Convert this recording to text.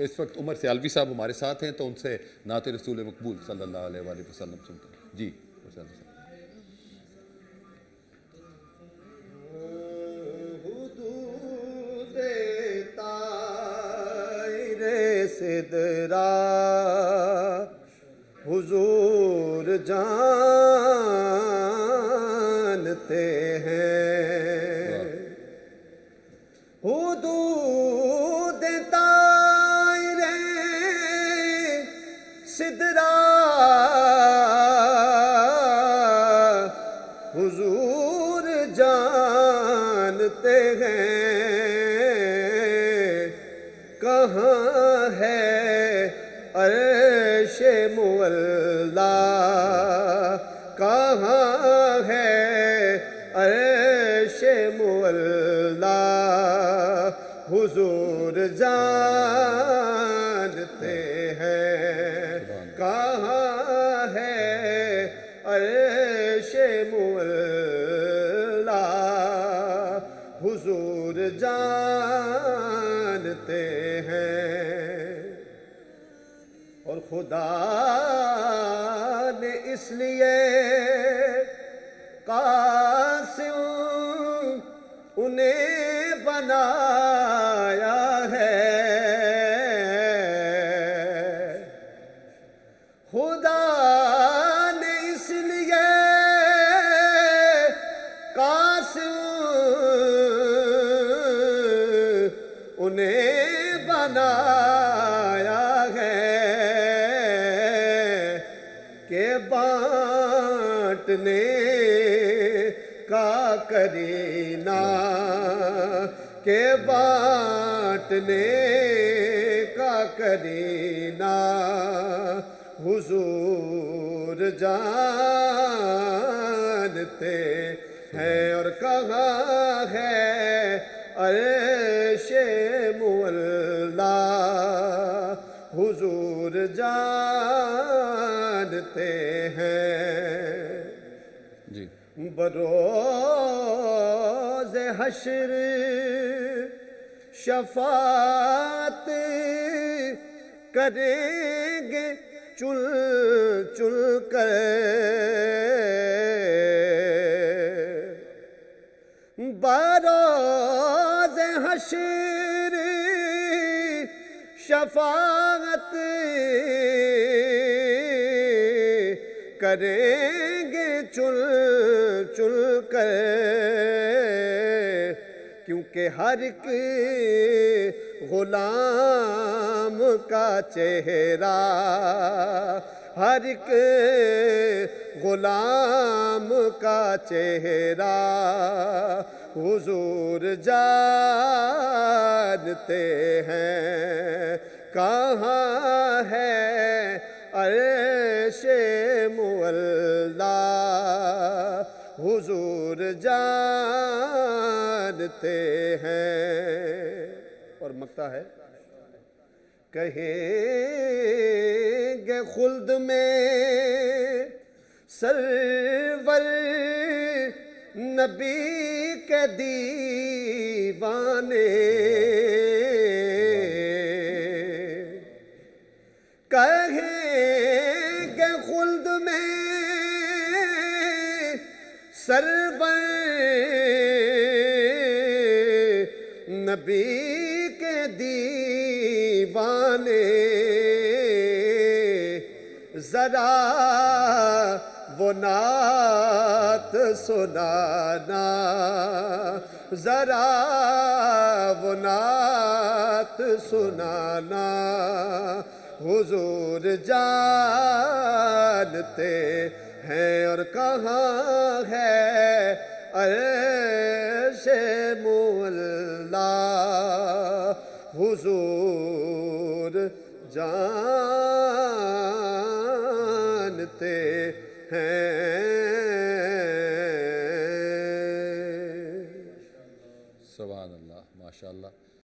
اس وقت عمر سیالوی صاحب ہمارے ساتھ ہیں تو ان سے نعت رسول مقبول صلی اللہ علیہ وآلہ وسلم سنتے ہیں. جی حدود طائر سدرا حضور جانتے ہیں. حدود طائر سدرا حضور جانتے ہیں. کہاں ہے عرش معلا، کہاں ہے عرش معلا، حضور جانتے ہیں. کہاں ہے عرش معلا، حضور جانتے ہیں. اور خدا نے اس لیے قاسم انہیں بنایا ہے. خدا نے اس لیے قاسم انہیں بنایا ہے کہ بانٹنے کا کرینہ، کہ بانٹنے کا کرینہ، حضور جانتے ہیں. اور کہاں ہے عرش معلا، حضور جانتے ہیں. جی بروز حشر شفاعت کریں گے چل چل کر. بروز حشر شفاعت کریں گے چل چل کر. کیونکہ ہر ایک غلام کا چہرہ، ہر ایک غلام کا چہرہ حضور جانتے ہیں. کہاں ہے عرش معلا، حضور جانتے ہیں. اور مکتا ہے کہیں گے خلد میں سرور نبی کے دیوانے، کہیں گے خلد میں سرور نبی کے دیوانے. ذرا وہ نعت سنانا، ذرا وہ نعت سنانا، حضور جانتے ہیں. اور کہاں ہے عرش معلا، حضور جانتے ہیں.